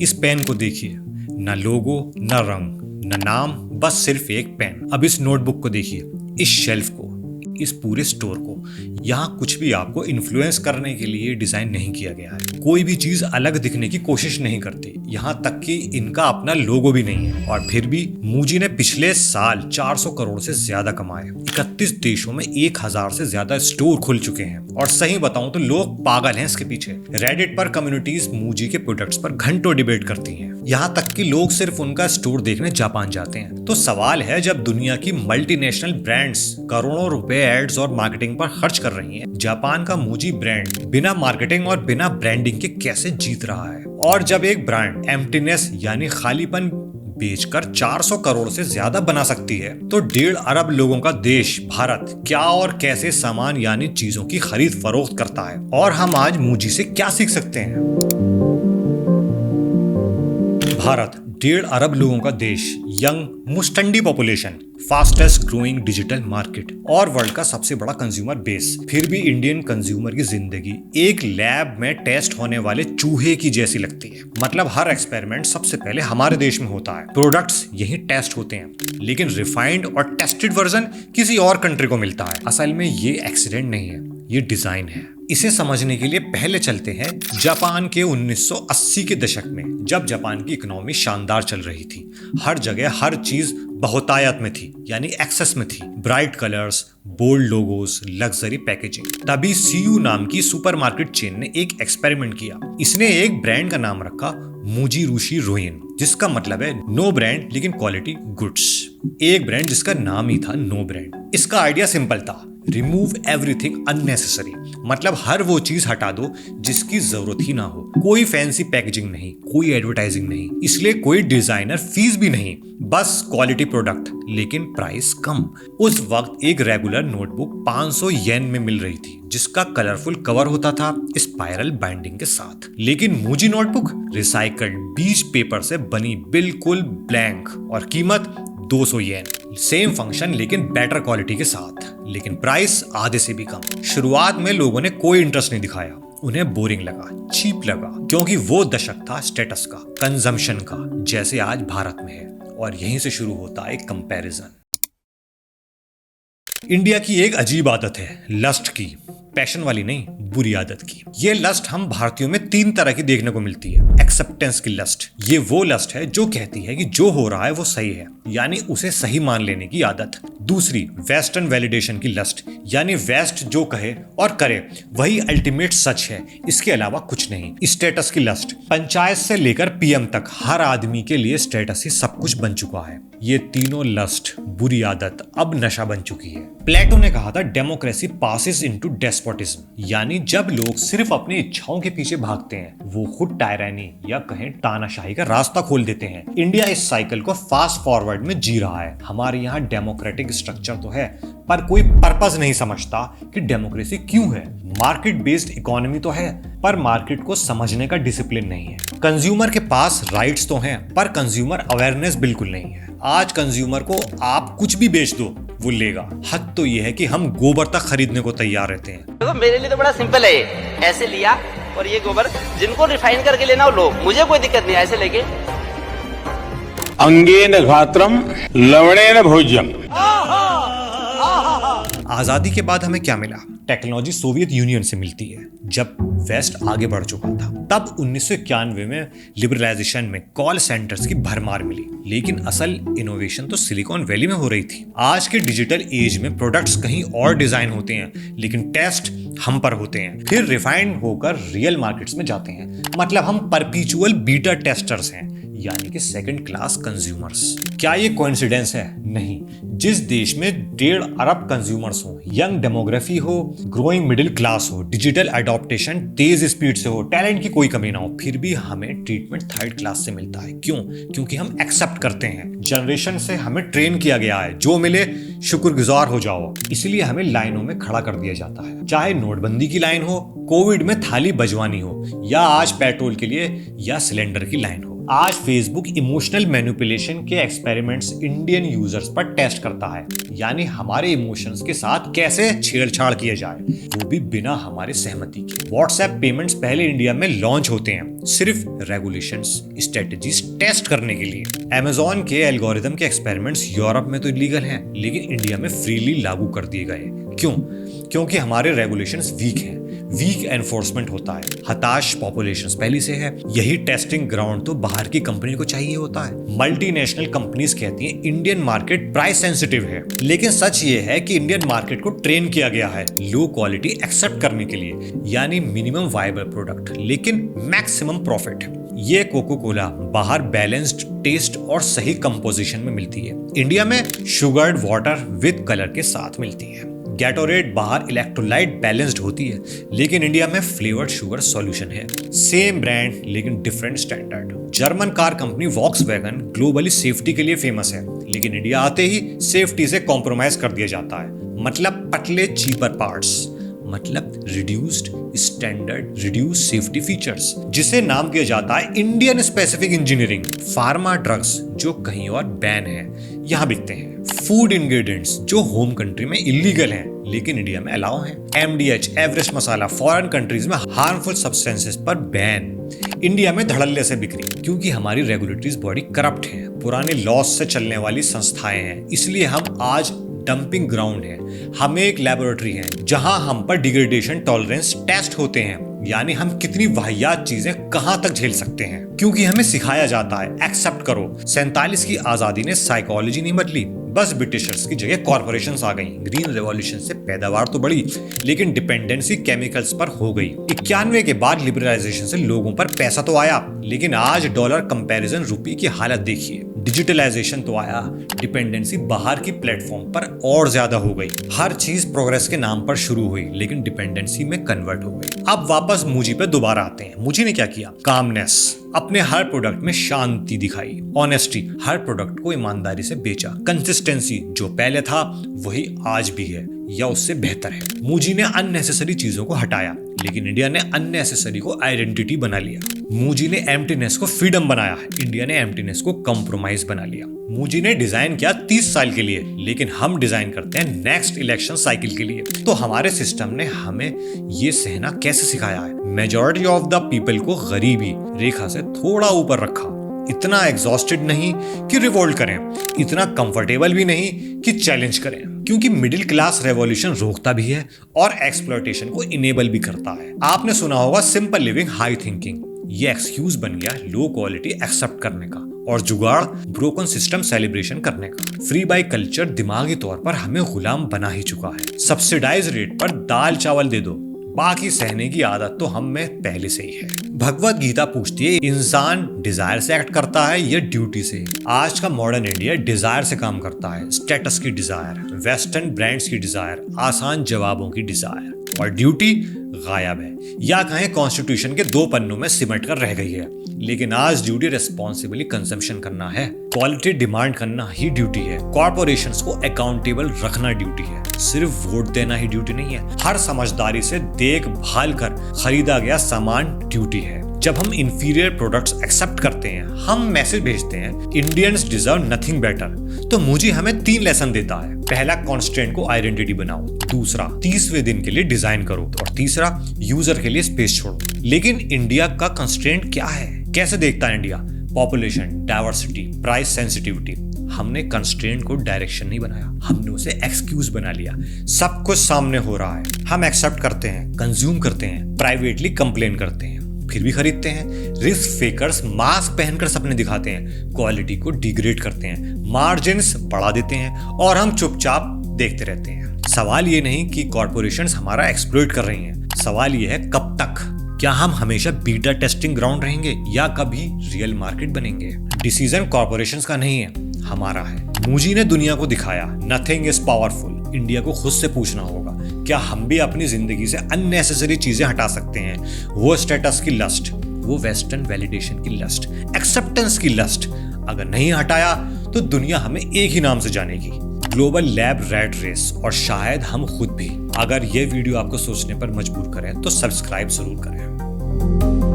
इस पेन को देखिए, न लोगो, न रंग, न नाम, बस सिर्फ एक पेन। अब इस नोटबुक को देखिए, इस शेल्फ को, इस पूरे स्टोर को। यहाँ कुछ भी आपको इन्फ्लुएंस करने के लिए डिजाइन नहीं किया गया है। कोई भी चीज अलग दिखने की कोशिश नहीं करती, यहाँ तक कि इनका अपना लोगो भी नहीं है। और फिर भी मूजी ने पिछले साल 400 करोड़ से ज्यादा कमाए। 31 देशों में 1000 से ज्यादा स्टोर खुल चुके हैं। और सही बताऊं तो लोग पागल हैं इसके पीछे। रेडिट पर कम्युनिटीज मूजी के प्रोडक्ट्स पर घंटों डिबेट करती हैं। यहाँ तक कि लोग सिर्फ उनका स्टोर देखने जापान जाते हैं। तो सवाल है, जब दुनिया की मल्टीनेशनल ब्रांड्स करोड़ों रुपए एड्स और मार्केटिंग पर खर्च कर रही हैं, जापान का मूजी ब्रांड बिना मार्केटिंग और बिना ब्रांडिंग के कैसे जीत रहा है? और जब एक ब्रांड एम्प्टीनेस यानी खालीपन बेचकर 400 करोड़ से ज्यादा बना सकती है, तो 1.5 अरब लोगों का देश भारत क्या और कैसे सामान यानी चीजों की खरीद फरोख्त करता है? और हम आज मूजी से क्या सीख सकते हैं? भारत 1.5 अरब लोगों का देश, यंग मुस्टंडी population, fastest growing digital market और वर्ल्ड का सबसे बड़ा कंज्यूमर बेस। फिर भी इंडियन कंज्यूमर की जिंदगी एक लैब में टेस्ट होने वाले चूहे की जैसी लगती है। मतलब हर एक्सपेरिमेंट सबसे पहले हमारे देश में होता है, प्रोडक्ट्स यही टेस्ट होते हैं, लेकिन रिफाइंड और टेस्टेड वर्जन किसी और कंट्री को मिलता है। असल में ये एक्सीडेंट नहीं है, ये डिजाइन है। इसे समझने के लिए पहले चलते हैं जापान के 1980 के दशक में, जब जापान की इकोनॉमी शानदार चल रही थी। हर जगह हर चीज बहुतायत में थी, यानी एक्सेस में थी। Bright colours, bold logos, luxury packaging. तभी सीयू नाम की सुपरमार्केट चेन ने एक एक्सपेरिमेंट किया। इसने एक ब्रांड का नाम रखा मूजी रूशी रोइन, जिसका मतलब है नो ब्रांड लेकिन क्वालिटी गुड्स। एक ब्रांड जिसका नाम ही था नो ब्रांड। इसका आइडिया सिंपल था, रिमूव एवरीथिंग अननेसेसरी। मतलब हर वो चीज हटा दो जिसकी जरूरत ही ना हो। कोई फैंसी पैकेजिंग नहीं, कोई एडवर्टाइजिंग नहीं, इसलिए कोई डिजाइनर फीस भी नहीं, बस क्वालिटी प्रोडक्ट लेकिन प्राइस कम। उस वक्त एक रेगुलर नोटबुक 500 येन में मिल रही थी, जिसका कलरफुल कवर होता था स्पाइरल बाइंडिंग के साथ। लेकिन मूजी नोटबुक रिसाइकल्ड बीच पेपर से बनी, बिल्कुल ब्लैंक, और कीमत 200 येन। सेम फंक्शन लेकिन बेटर क्वालिटी के साथ, लेकिन प्राइस आधे से भी कम। शुरुआत में लोगों ने कोई इंटरेस्ट नहीं दिखाया, उन्हें बोरिंग लगा, चीप लगा, क्योंकि वो दशक था स्टेटस का, कंजम्पशन का, जैसे आज भारत में है। और यहीं से शुरू होता है एक कंपैरिजन। इंडिया की एक अजीब आदत है लस्ट की, पैशन वाली नहीं, बुरी आदत की। ये लस्ट हम भारतीयों में 3 तरह की देखने को मिलती है। एक्सेप्टेंस की लस्ट, ये वो लस्ट है जो कहती है कि जो हो रहा है वो सही है, यानी उसे सही मान लेने की आदत। दूसरी, वेस्टर्न वैलिडेशन की लस्ट, यानी वेस्ट जो कहे और करे वही अल्टीमेट सच है, इसके अलावा कुछ नहीं। स्टेटस की लस्ट, पंचायत से लेकर पीएम तक हर आदमी के लिए स्टेटस ही सब कुछ बन चुका है। ये तीनों लस्ट, बुरी आदत अब नशा बन चुकी है। प्लेटो ने कहा था डेमोक्रेसी पासेस इनटू डेस्पोटिज्म, यानी जब लोग सिर्फ अपनी इच्छाओं के पीछे भागते हैं, वो खुद टायरानी या कहें तानाशाही का रास्ता खोल देते हैं। इंडिया इस साइकिल को फास्ट फॉरवर्ड में जी रहा है। हमारे यहाँ डेमोक्रेटिक स्ट्रक्चर तो है, पर कोई पर्पस नहीं समझता कि डेमोक्रेसी क्यों है। मार्केट बेस्ड इकोनॉमी तो है, पर मार्केट को समझने का डिसिप्लिन नहीं है। कंज्यूमर के पास राइट्स तो हैं, पर कंज्यूमर अवेयरनेस बिल्कुल नहीं है। आज कंज्यूमर को आप कुछ भी बेच दो वो लेगा। हद तो ये है कि हम गोबर तक खरीदने को तैयार रहते हैं। तो मेरे लिए तो बड़ा सिंपल है, ऐसे लिया और ये गोबर जिनको रिफाइन करके लेना वो लो, मुझे कोई दिक्कत नहीं, ऐसे लेके। अंगेन गात्रम लवणेन भोज्यम। आजादी के बाद हमें क्या मिला? टेक्नोलॉजी सोवियत यूनियन से मिलती है, जब वेस्ट आगे बढ़ चुका था। तब 1991 में लिबरलाइजेशन में कॉल सेंटर्स की भरमार मिली, लेकिन असल इनोवेशन तो सिलिकॉन वैली में हो रही थी। आज के डिजिटल एज में प्रोडक्ट्स कहीं और डिजाइन होते हैं, लेकिन टेस्ट हम पर होते हैं, फिर रिफाइंड होकर रियल मार्केट्स में जाते हैं। मतलब हम परपीचुअल बीटा टेस्टर्स हैं, यानी कि सेकंड क्लास कंज्यूमर्स। क्या ये कोइंसिडेंस है? नहीं। जिस देश में 1.5 अरब कंज्यूमर्स हो, यंग डेमोग्राफी हो, ग्रोइंग मिडिल क्लास हो, डिजिटल अडॉप्टेशन तेज स्पीड से हो, टैलेंट की कोई कमी ना हो, फिर भी हमें ट्रीटमेंट 3rd क्लास से मिलता है। क्यों? क्योंकि हम एक्सेप्ट करते हैं। जनरेशन से हमें ट्रेन किया गया है, जो मिले शुक्रगुजार हो जाओ, इसलिए हमें लाइनों में खड़ा कर दिया जाता है। चाहे नोटबंदी की लाइन हो, कोविड में थाली बजवानी हो, या आज पेट्रोल के लिए या सिलेंडर की लाइन हो। आज फेसबुक इमोशनल मैनिपुलेशन के एक्सपेरिमेंट्स इंडियन यूजर्स पर टेस्ट करता है, यानी हमारे इमोशंस के साथ कैसे छेड़छाड़ किया जाए, वो भी बिना हमारे सहमति के। व्हाट्सएप पेमेंट्स पहले इंडिया में लॉन्च होते हैं सिर्फ रेगुलेशंस, स्ट्रेटजीज टेस्ट करने के लिए। अमेज़न के एल्गोरिदम के एक्सपेरिमेंट्स यूरोप में तो इलीगल हैं, लेकिन इंडिया में फ्रीली लागू कर दिए गए। क्यों? क्योंकि हमारे रेगुलेशंस वीक हैं, वीक एनफोर्समेंट होता है, हताश पॉपुलेशंस पहले से है। यही टेस्टिंग ग्राउंड तो बाहर की कंपनी को चाहिए होता है। मल्टीनेशनल कंपनीज कहती हैं इंडियन मार्केट प्राइस सेंसिटिव है, लेकिन सच ये है कि इंडियन मार्केट को ट्रेन किया गया है लो क्वालिटी एक्सेप्ट करने के लिए, यानी मिनिमम वायबल प्रोडक्ट लेकिन मैक्सिमम प्रॉफिट। ये कोको कोला बाहर बैलेंस्ड टेस्ट और सही कंपोजिशन में मिलती है, इंडिया में शुगर्ड वाटर विद कलर के साथ मिलती है। गैटोरेड बाहर इलेक्ट्रोलाइट बैलेंस्ड होती है, लेकिन इंडिया में फ्लेवर्ड शुगर सॉल्यूशन है। सेम ब्रांड लेकिन different standard. German car company Volkswagen globally safety के लिए फेमस है, लेकिन इंडिया आते ही सेफ्टी से कॉम्प्रोमाइज कर दिया जाता है। मतलब पतले चीपर पार्ट्स, मतलब reduced standard, reduce safety features, जिसे नाम दिया जाता है Indian specific engineering. Pharma drugs जो कहीं और बैन है, यहाँ बिकते हैं। फूड इंग्रेडिएंट्स जो होम कंट्री में इलीगल हैं, लेकिन इंडिया में अलाउ हैं। MDH एवरेस्ट मसाला फॉरेन कंट्रीज में हार्मफुल सब्सटेंसेस पर बैन, इंडिया में धड़ल्ले से बिक्री, क्योंकि हमारी रेगुलेटरी बॉडी करप्ट है, पुराने लॉस से चलने वाली संस्थाएं हैं, इसलिए हम आज डंपिंग ग्राउंड है। हम एक लेबोरेटरी है जहां हम पर डिग्रेडेशन टॉलरेंस टेस्ट होते हैं, यानी हम कितनी वाहियात चीजें कहां तक झेल सकते हैं, क्योंकि हमें सिखाया जाता है एक्सेप्ट करो। 47 की आजादी ने साइकोलॉजी नहीं बदली, बस ब्रिटिशर्स की जगह कॉर्पोरेशंस आ गई। ग्रीन रेवोल्यूशन से पैदावार तो बढ़ी, लेकिन डिपेंडेंसी केमिकल्स पर हो गई। 91 के बाद लिबरलाइजेशन से लोगों पर पैसा तो आया, लेकिन आज डॉलर कंपैरिजन रुपये की हालत देखिए। डिजिटलाइजेशन तो आया, डिपेंडेंसी बाहर की प्लेटफॉर्म पर और ज्यादा हो गई। हर चीज प्रोग्रेस के नाम पर शुरू हुई, लेकिन डिपेंडेंसी में कन्वर्ट हो गई। अब वापस मुझी पे दोबारा आते हैं। मुझी ने क्या किया? कामनेस, अपने हर प्रोडक्ट में शांति दिखाई। ऑनेस्टी, हर प्रोडक्ट को ईमानदारी से बेचा। कंसिस्टेंसी, जो पहले था वही आज भी है या उससे बेहतर है। मुझी ने अननेसेसरी चीजों को हटाया, लेकिन इंडिया ने अननेसेसरी को आइडेंटिटी बना लिया। मुझी ने एम्प्टीनेस को फ्रीडम बनाया, इंडिया ने एम्प्टीनेस को कंप्रोमाइज बना लिया। मुझी ने डिजाइन किया 30 साल के लिए, लेकिन हम डिजाइन करते हैं नेक्स्ट इलेक्शन साइकिल के लिए। तो हमारे सिस्टम ने हमें ये सहना कैसे सिखाया है? मेजॉरिटी ऑफ द पीपल को गरीबी रेखा से थोड़ा ऊपर रखा। इतना एग्जॉस्टेड नहीं कि रिवोल्ट करें, इतना कंफर्टेबल भी नहीं कि चैलेंज करें, क्योंकि मिडिल क्लास रेवोल्यूशन रोकता भी है और एक्सप्लॉयटेशन को इनेबल भी करता है। आपने सुना होगा सिंपल लिविंग हाई थिंकिंग, ये एक्सक्यूज बन गया लो क्वालिटी एक्सेप्ट करने का, और जुगाड़ ब्रोकन सिस्टम सेलिब्रेशन करने का। फ्री बाय कल्चर दिमागी तौर पर हमें गुलाम बना ही चुका है। सब्सिडाइज रेट पर दाल चावल दे दो, बाकी सहने की आदत तो हम में पहले से ही है। भगवत गीता पूछती है इंसान डिजायर से एक्ट करता है या ड्यूटी से? आज का मॉडर्न इंडिया डिजायर से काम करता है। स्टेटस की डिजायर, वेस्टर्न ब्रांड्स की डिजायर, आसान जवाबों की डिजायर, और ड्यूटी गायब है, या कहें कॉन्स्टिट्यूशन के 2 पन्नों में सिमट कर रह गई है। लेकिन आज ड्यूटी रिस्पॉन्सिबली कंजम्पशन करना है, क्वालिटी डिमांड करना ही ड्यूटी है, कॉर्पोरेशंस को अकाउंटेबल रखना ड्यूटी है, सिर्फ वोट देना ही ड्यूटी नहीं है। हर समझदारी से देखभाल कर खरीदा गया सामान ड्यूटी है। जब हम इंफीरियर प्रोडक्ट्स एक्सेप्ट करते हैं, हम मैसेज भेजते हैं इंडियंस डिजर्व नथिंग बेटर। तो मुझे हमें 3 लेसन देता है। पहला, कॉन्स्ट्रेंट को आइडेंटिटी बनाओ। दूसरा, 30वें दिन के लिए डिजाइन करो। और तीसरा, यूजर के लिए स्पेस छोड़ो। लेकिन इंडिया का कंस्ट्रेंट क्या है? कैसे देखता है India? Population, diversity, price sensitivity. हमने कंस्ट्रेंट को डायरेक्शन नहीं बनाया, हमने उसे एक्सक्यूज बना लिया। सब कुछ सामने हो रहा है, हम एक्सेप्ट करते हैं, कंज्यूम करते हैं, प्राइवेटली कंप्लेन करते हैं, फिर भी खरीदते हैं। रिस्क फेकर्स मास्क पहनकर सपने दिखाते हैं, क्वालिटी को डिग्रेड करते हैं, मार्जिन्स बढ़ा देते हैं, और हम चुपचाप देखते रहते हैं। सवाल ये नहीं कि कॉर्पोरेशंस हमारा एक्सप्लॉइट कर रही हैं, सवाल ये है कब तक? क्या हम हमेशा बीटा टेस्टिंग ग्राउंड रहेंगे या कभी रियल मार्केट बनेंगे? डिसीजन कॉर्पोरेशंस का नहीं है, हमारा है। मुझी ने दुनिया को दिखाया नथिंग इज पावरफुल। इंडिया को खुद से पूछना होगा, क्या हम भी अपनी जिंदगी से अननेसेसरी चीजें हटा सकते हैं? वो स्टेटस की लस्ट, वो वेस्टर्न वैलिडेशन की लस्ट, एक्सेप्टेंस की लस्ट। अगर नहीं हटाया तो दुनिया हमें एक ही नाम से जानेगी, ग्लोबल लैब रैट रेस, और शायद हम खुद भी। अगर ये वीडियो आपको सोचने पर मजबूर करे तो सब्सक्राइब जरूर करें।